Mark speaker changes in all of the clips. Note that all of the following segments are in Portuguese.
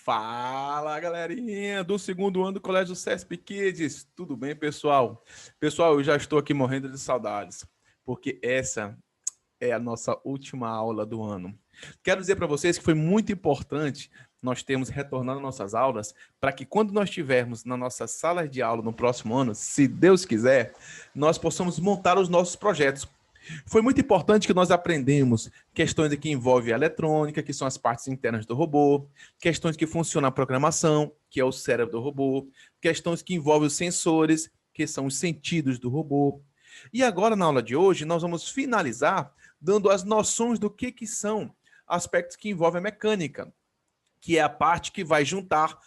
Speaker 1: Fala, galerinha do segundo ano do Colégio CESP Kids. Tudo bem, pessoal? Pessoal, eu já estou aqui morrendo de saudades, porque essa é a nossa última aula do ano. Quero dizer para vocês que foi muito importante nós termos retornado nossas aulas para que quando nós estivermos na nossa sala de aula no próximo ano, se Deus quiser, nós possamos montar os nossos projetos. Foi muito importante que nós aprendemos questões que envolvem a eletrônica, que são as partes internas do robô, questões que funcionam a programação, que é o cérebro do robô, questões que envolvem os sensores, que são os sentidos do robô. E agora, na aula de hoje, nós vamos finalizar dando as noções do que são aspectos que envolvem a mecânica, que é a parte que vai juntar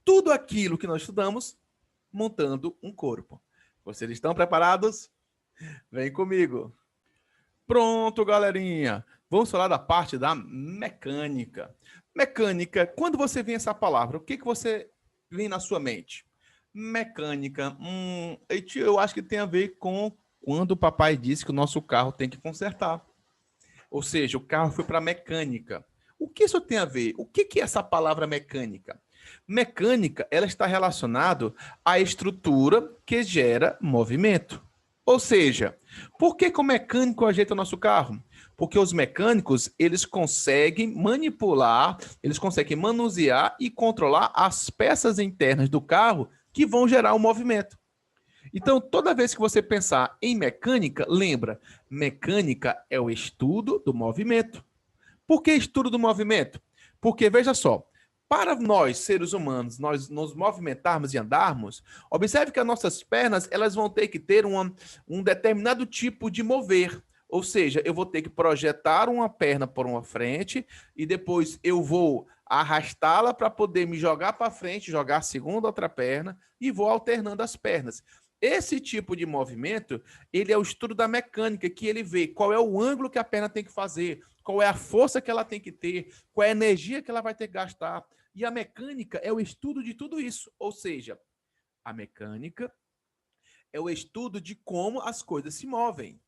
Speaker 1: tudo aquilo que nós estudamos, montando um corpo. Vocês estão preparados? Vem comigo! Pronto, galerinha. Vamos falar da parte da mecânica. Mecânica, quando você vê essa palavra, o que você vem na sua mente? Mecânica, eu acho que tem a ver com quando o papai disse que o nosso carro tem que consertar. Ou seja, o carro foi para mecânica. O que isso tem a ver? O que é essa palavra mecânica? Mecânica, ela está relacionada à estrutura que gera movimento. Ou seja, por que o mecânico ajeita o nosso carro? Porque os mecânicos, eles conseguem manipular, eles conseguem manusear e controlar as peças internas do carro que vão gerar o movimento. Então, toda vez que você pensar em mecânica, lembra, mecânica é o estudo do movimento. Por que estudo do movimento? Porque, veja só, para nós, seres humanos, nós nos movimentarmos e andarmos, observe que as nossas pernas elas vão ter que ter um determinado tipo de mover. Ou seja, eu vou ter que projetar uma perna por uma frente e depois eu vou arrastá-la para poder me jogar para frente, jogar a segunda outra perna e vou alternando as pernas. Esse tipo de movimento, ele é o estudo da mecânica, que ele vê qual é o ângulo que a perna tem que fazer, qual é a força que ela tem que ter, qual é a energia que ela vai ter que gastar. E a mecânica é o estudo de tudo isso. Ou seja, a mecânica é o estudo de como as coisas se movem.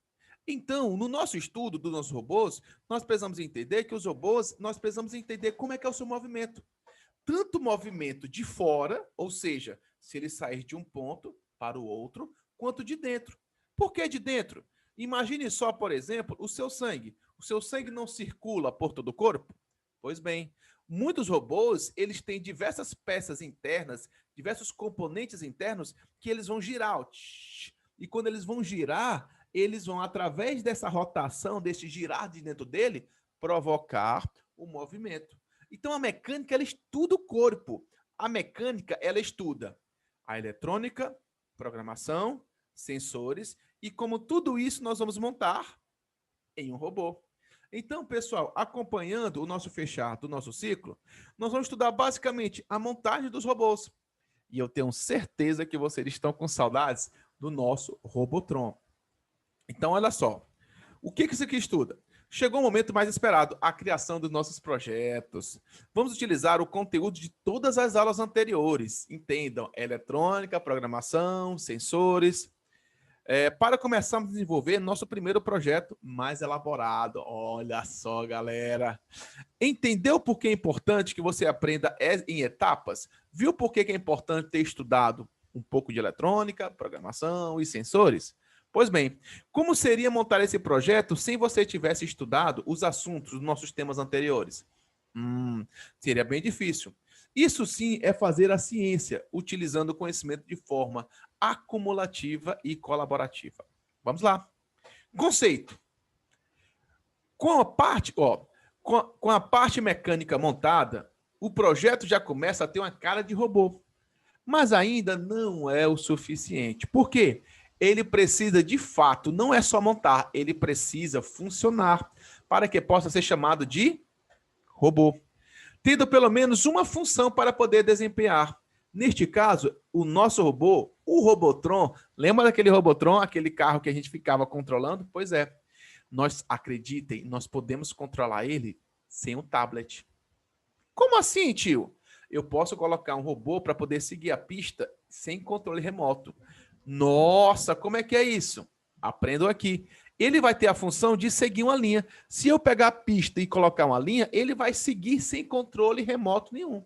Speaker 1: Então, no nosso estudo dos nossos robôs, nós precisamos entender que os robôs, nós precisamos entender como é que é o seu movimento. Tanto o movimento de fora, ou seja, se ele sair de um ponto para o outro, quanto de dentro. Por que de dentro? Imagine só, por exemplo, o seu sangue. O seu sangue não circula por todo o corpo? Pois bem, muitos robôs, eles têm diversas peças internas, diversos componentes internos que eles vão girar. E quando eles vão girar, eles vão, através dessa rotação, desse girar de dentro dele, provocar o movimento. Então, a mecânica, ela estuda o corpo. A mecânica, ela estuda a eletrônica, programação, sensores, e como tudo isso nós vamos montar em um robô. Então, pessoal, acompanhando o nosso fechar do nosso ciclo, nós vamos estudar basicamente a montagem dos robôs. E eu tenho certeza que vocês estão com saudades do nosso Robotron. Então, olha só. O que isso aqui estuda? Chegou o momento mais esperado, a criação dos nossos projetos. Vamos utilizar o conteúdo de todas as aulas anteriores. Entendam, eletrônica, programação, sensores. Para começarmos a desenvolver nosso primeiro projeto mais elaborado. Olha só, galera. Entendeu por que é importante que você aprenda em etapas? Viu por que é importante ter estudado um pouco de eletrônica, programação e sensores? Pois bem, como seria montar esse projeto sem você tivesse estudado os assuntos dos nossos temas anteriores? Seria bem difícil. Isso sim é fazer a ciência, utilizando o conhecimento de forma acumulativa e colaborativa. Vamos lá. Conceito. Com a parte mecânica montada, o projeto já começa a ter uma cara de robô. Mas ainda não é o suficiente. Por quê? Ele precisa, de fato, não é só montar, ele precisa funcionar para que possa ser chamado de robô, tendo pelo menos uma função para poder desempenhar. Neste caso, o nosso robô, o Robotron, lembra daquele Robotron, aquele carro que a gente ficava controlando? Pois é, nós acreditem, nós podemos controlar ele sem um tablet. Como assim, tio? Eu posso colocar um robô para poder seguir a pista sem controle remoto. Nossa, como é que é isso? Aprendam aqui. Ele vai ter a função de seguir uma linha. Se eu pegar a pista e colocar uma linha, ele vai seguir sem controle remoto nenhum.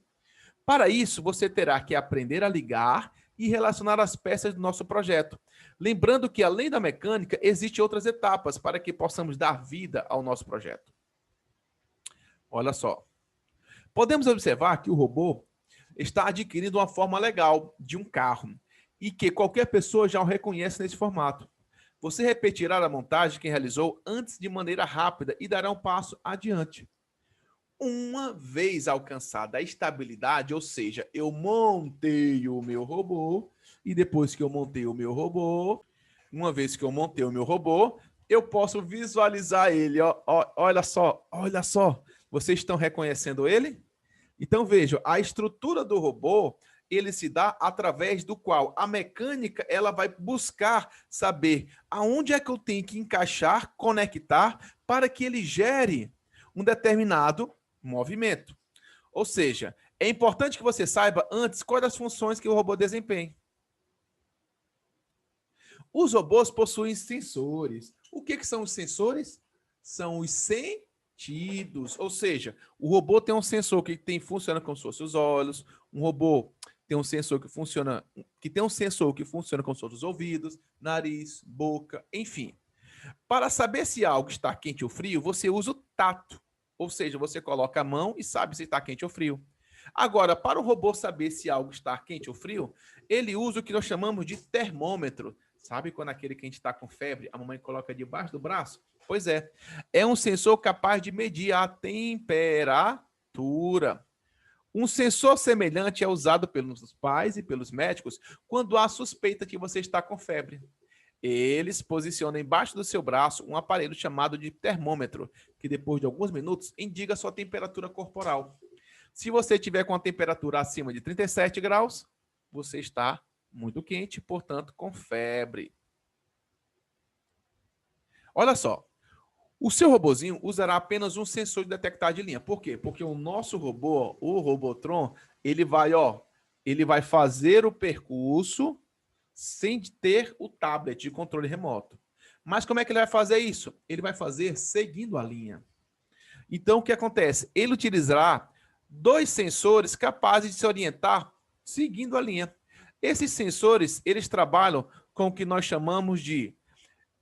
Speaker 1: Para isso, você terá que aprender a ligar e relacionar as peças do nosso projeto. Lembrando que, além da mecânica, existem outras etapas para que possamos dar vida ao nosso projeto. Olha só. Podemos observar que o robô está adquirindo uma forma legal de um carro e que qualquer pessoa já o reconhece nesse formato. Você repetirá a montagem que realizou antes de maneira rápida e dará um passo adiante. Uma vez alcançada a estabilidade, ou seja, eu montei o meu robô, e depois que eu montei o meu robô, uma vez que eu montei o meu robô, eu posso visualizar ele. Olha só, olha só. Vocês estão reconhecendo ele? Então vejam, a estrutura do robô, ele se dá através do qual a mecânica ela vai buscar saber aonde é que eu tenho que encaixar, conectar, para que ele gere um determinado movimento. Ou seja, é importante que você saiba antes quais as funções que o robô desempenha. Os robôs possuem sensores. O que são os sensores? São os sentidos. Ou seja, o robô tem um sensor que funciona como se fossem os olhos. Um robô tem um sensor que funciona como se fossem os ouvidos, nariz, boca, enfim. Para saber se algo está quente ou frio, você usa o tato. Ou seja, você coloca a mão e sabe se está quente ou frio. Agora, para o robô saber se algo está quente ou frio, ele usa o que nós chamamos de termômetro. Sabe quando aquele que a gente está com febre, a mamãe coloca debaixo do braço? Pois é. É um sensor capaz de medir a temperatura. Um sensor semelhante é usado pelos pais e pelos médicos quando há suspeita que você está com febre. Eles posicionam embaixo do seu braço um aparelho chamado de termômetro, que depois de alguns minutos indica a sua temperatura corporal. Se você tiver com a temperatura acima de 37 graus, você está muito quente, portanto, com febre. Olha só, o seu robozinho usará apenas um sensor de detectar de linha. Por quê? Porque o nosso robô, o Robotron, ele vai fazer o percurso sem ter o tablet de controle remoto. Mas como é que ele vai fazer isso? Ele vai fazer seguindo a linha. Então, o que acontece? Ele utilizará dois sensores capazes de se orientar seguindo a linha. Esses sensores, eles trabalham com o que nós chamamos de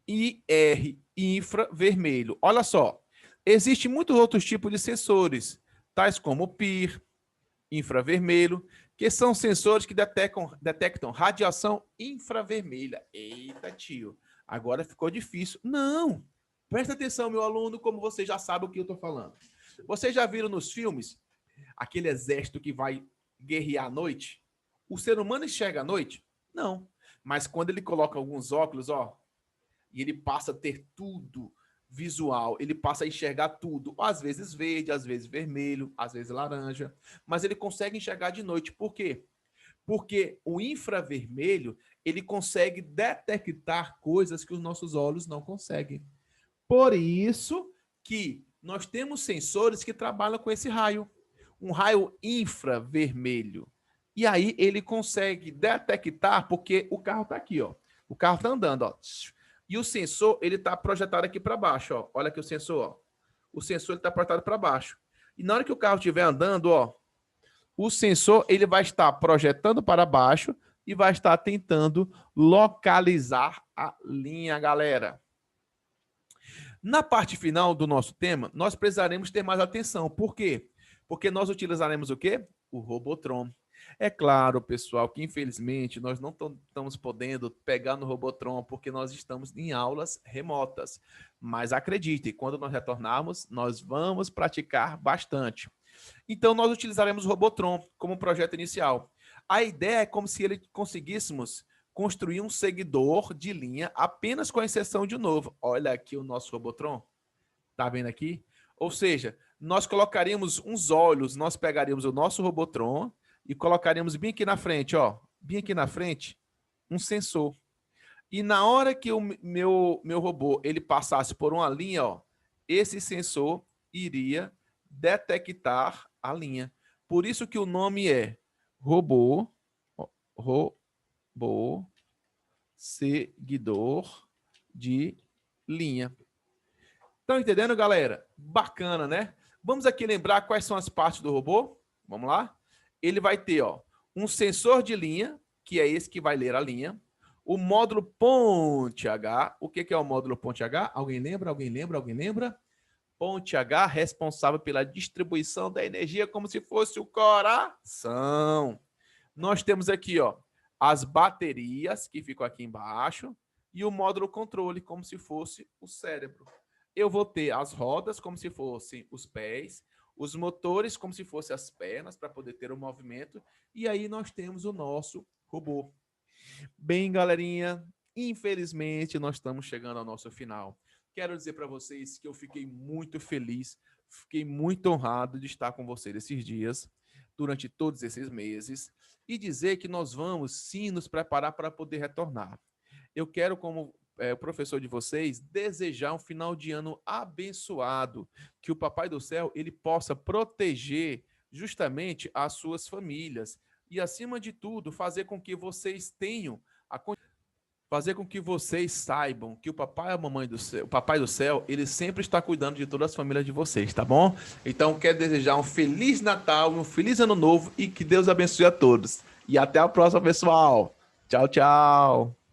Speaker 1: IR, infravermelho. Olha só, existem muitos outros tipos de sensores, tais como o PIR, infravermelho, que são sensores que detectam radiação infravermelha. Eita, tio, agora ficou difícil. Não, presta atenção, meu aluno, como você já sabe o que eu estou falando. Vocês já viram nos filmes aquele exército que vai guerrear à noite? O ser humano enxerga à noite? Não. Mas quando ele coloca alguns óculos, e ele passa a ter tudo visual, ele passa a enxergar tudo, às vezes verde, às vezes vermelho, às vezes laranja, mas ele consegue enxergar de noite. Por quê? Porque o infravermelho, ele consegue detectar coisas que os nossos olhos não conseguem. Por isso que nós temos sensores que trabalham com esse raio, um raio infravermelho. E aí ele consegue detectar, porque o carro está aqui, o carro está andando, e o sensor, ele está projetado aqui para baixo, olha aqui o sensor, o sensor está projetado para baixo. E na hora que o carro estiver andando, o sensor ele vai estar projetando para baixo e vai estar tentando localizar a linha, galera. Na parte final do nosso tema, nós precisaremos ter mais atenção. Por quê? Porque nós utilizaremos o quê? O Robotron. É claro, pessoal, que infelizmente nós não estamos podendo pegar no Robotron porque nós estamos em aulas remotas. Mas acredite, quando nós retornarmos, nós vamos praticar bastante. Então, nós utilizaremos o Robotron como projeto inicial. A ideia é como se ele conseguíssemos construir um seguidor de linha apenas com a inserção de novo. Olha aqui o nosso Robotron. Tá vendo aqui? Ou seja, nós colocaríamos uns olhos, nós pegaríamos o nosso Robotron e colocaríamos bem aqui na frente, bem aqui na frente, um sensor. E na hora que o meu robô ele passasse por uma linha, esse sensor iria detectar a linha. Por isso que o nome é robô seguidor de linha. Estão entendendo, galera? Bacana, né? Vamos aqui lembrar quais são as partes do robô? Vamos lá? ele vai ter, ó, um sensor de linha, que é esse que vai ler a linha, o módulo ponte H. O que é o módulo ponte H? Alguém lembra? Alguém lembra? Alguém lembra? Ponte H responsável pela distribuição da energia como se fosse o coração. Nós temos aqui, ó, as baterias que ficam aqui embaixo e o módulo controle como se fosse o cérebro. Eu vou ter as rodas como se fossem os pés, os motores como se fossem as pernas para poder ter o movimento e aí nós temos o nosso robô. Bem, galerinha, infelizmente nós estamos chegando ao nosso final. Quero dizer para vocês que eu fiquei muito feliz, fiquei muito honrado de estar com vocês esses dias, durante todos esses meses, e dizer que nós vamos sim nos preparar para poder retornar. Eu quero, como professor de vocês, desejar um final de ano abençoado, que o Papai do Céu ele possa proteger justamente as suas famílias e, acima de tudo, fazer com que vocês tenham fazer com que vocês saibam que o papai e a mamãe do céu, o Papai do Céu, ele sempre está cuidando de todas as famílias de vocês, tá bom? Então, quero desejar um feliz Natal, um feliz Ano Novo e que Deus abençoe a todos. E até a próxima, pessoal. Tchau, tchau.